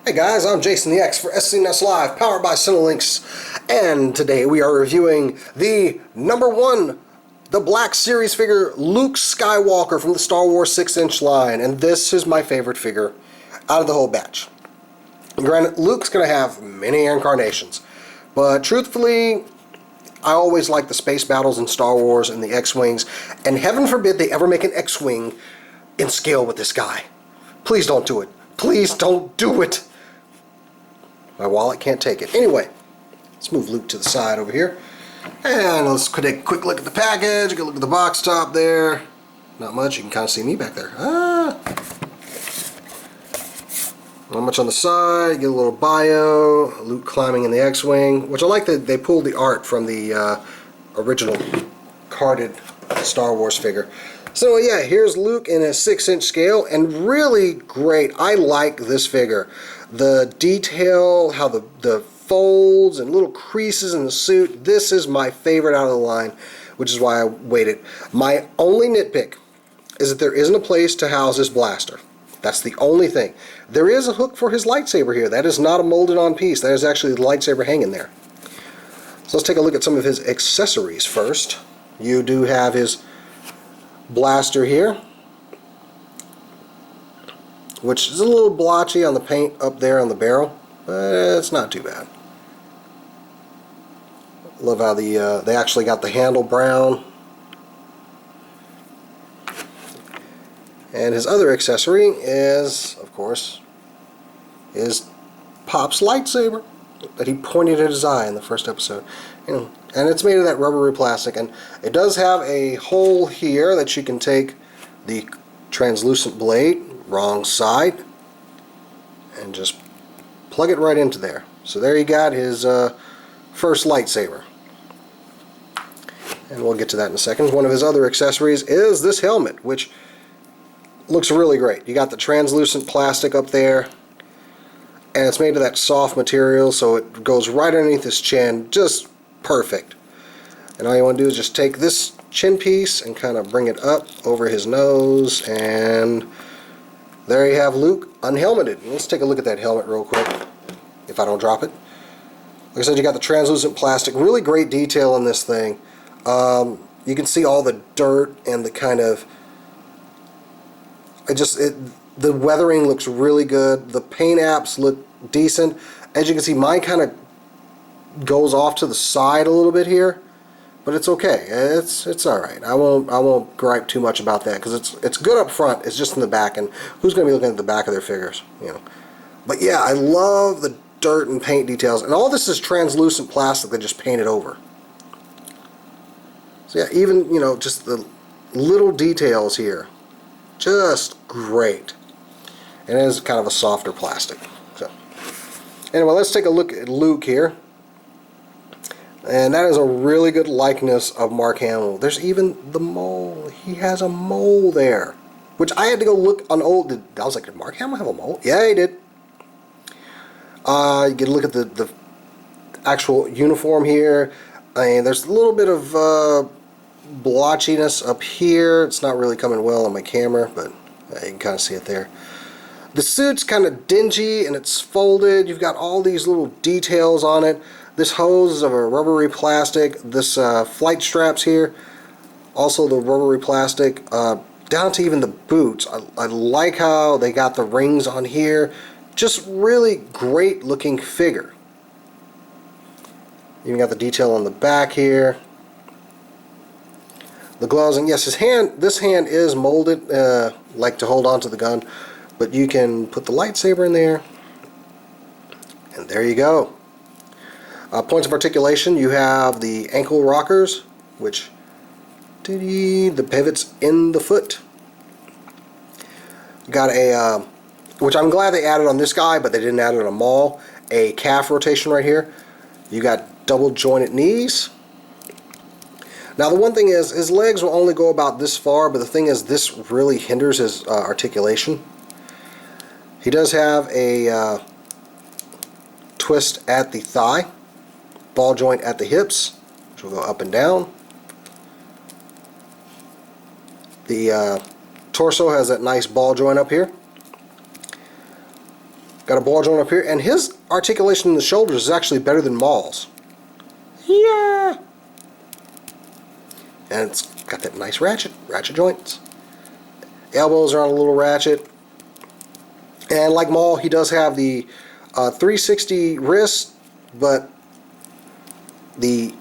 Hey guys, I'm Jason the X for SCNS Live, powered by Cinelinx, and today we are reviewing the #1, the Black Series figure, Luke Skywalker from the Star Wars 6-inch line, and this is my favorite figure out of the whole batch. Granted, Luke's going to have many incarnations, but truthfully, I always like the space battles in Star Wars and the X-Wings, and heaven forbid they ever make an X-Wing in scale with this guy. Please don't do it. Please don't do it. My wallet can't take it. Anyway, let's move Luke to the side over here. And let's take a quick look at the package. Get a look at the box top there. Not much. You can kind of see me back there. Not much on the side. Get a little bio. Luke climbing in the X-Wing. Which I like that they pulled the art from the original carded Star Wars figure. So yeah, here's Luke in a 6-inch scale, and really great. I like this figure. The detail, how the folds and little creases in the suit, this is my favorite out of the line, which is why I waited. My only nitpick is that there isn't a place to house his blaster. That's the only thing. There is a hook for his lightsaber here. That is not a molded on piece. That is actually the lightsaber hanging there. So let's take a look at some of his accessories first. You do have his blaster here, which is a little blotchy on the paint up there on the barrel, but it's not too bad. Love how they actually got the handle brown. And his other accessory is, of course, is Pop's lightsaber that he pointed at his eye in the first episode. And it's made of that rubbery plastic, and it does have a hole here that you can take the translucent blade, wrong side, and just plug it right into there. So there you got his first lightsaber. And we'll get to that in a second. One of his other accessories is this helmet, which looks really great. You got the translucent plastic up there, and it's made of that soft material, so it goes right underneath his chin, just perfect. And all you want to do is just take this chin piece and kind of bring it up over his nose, and there you have Luke unhelmeted. Let's take a look at that helmet real quick, if I don't drop it. Like I said, you got the translucent plastic, really great detail on this thing. You can see all the dirt and the kind of, the weathering looks really good. The paint apps look decent. As you can see, mine kind of goes off to the side a little bit here, but it's okay. It's all right. I won't gripe too much about that because it's good up front. It's just in the back, and who's going to be looking at the back of their figures, you know? But yeah, I love the dirt and paint details, and all this is translucent plastic they just painted over. So yeah, even just the little details here, just great. And it is kind of a softer plastic. So anyway, let's take a look at Luke here. And that is a really good likeness of Mark Hamill. There's even the mole. He has a mole there, which I had to go look on old. I was like, did Mark Hamill have a mole? Yeah, he did. You get a look at the actual uniform here. And there's a little bit of blotchiness up here. It's not really coming well on my camera, but you can kind of see it there. The suit's kind of dingy and it's folded. You've got all these little details on it. This hose is of a rubbery plastic. This flight straps here, also the rubbery plastic. Down to even the boots. I like how they got the rings on here. Just really great looking figure. Even got the detail on the back here. The gloves, and yes, this hand is molded like to hold on to the gun, but you can put the lightsaber in there, and there you go. Points of articulation, you have the ankle rockers, which the pivots in the foot. Got a, which I'm glad they added on this guy, but they didn't add it on a Maul, a calf rotation right here. You got double jointed knees. Now the one thing is, his legs will only go about this far, but the thing is, this really hinders his articulation. He does have a twist at the thigh, ball joint at the hips, which will go up and down. The torso has that nice ball joint up here. Got a ball joint up here, and his articulation in the shoulders is actually better than Maul's. Yeah! And it's got that nice ratchet joints. Elbows are on a little ratchet. And like Maul, he does have the 360 wrist, but the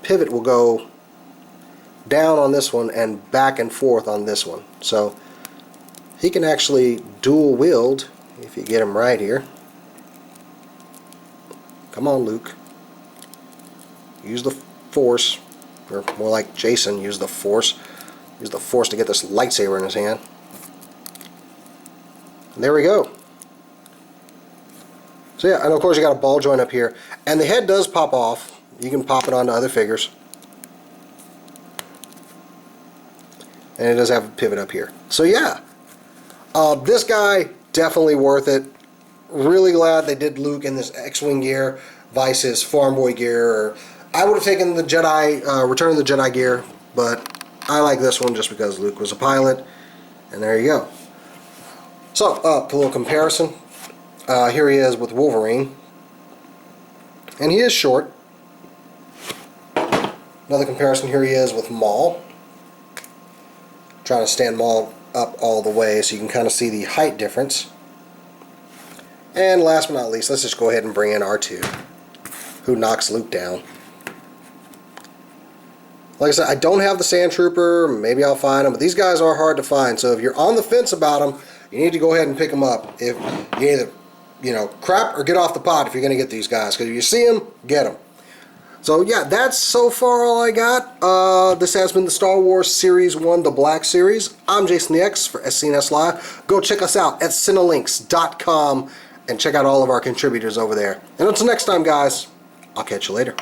pivot will go down on this one and back and forth on this one. So he can actually dual wield if you get him right here. Come on, Luke. Use the Force, or more like Jason, use the Force. Use the Force to get this lightsaber in his hand. And there we go. So yeah, and of course you got a ball joint up here. And the head does pop off. You can pop it onto other figures. And it does have a pivot up here. So yeah, this guy, definitely worth it. Really glad they did Luke in this X-Wing gear, Vice's Farm Boy gear. Or I would have taken the Jedi, Return of the Jedi gear, but I like this one just because Luke was a pilot. And there you go. So, a little comparison. Here he is with Wolverine. And he is short. Another comparison, here he is with Maul. Trying to stand Maul up all the way so you can kind of see the height difference. And last but not least, let's just go ahead and bring in R2, who knocks Luke down. Like I said, I don't have the Sand Trooper. Maybe I'll find them, but these guys are hard to find. So if you're on the fence about them, you need to go ahead and pick them up. If you either, crap or get off the pot if you're going to get these guys. Because if you see them, get them. So yeah, that's so far all I got. This has been the Star Wars Series 1, the Black Series. I'm Jason the X for SCNS Live. Go check us out at cinelinks.com and check out all of our contributors over there. And until next time, guys, I'll catch you later.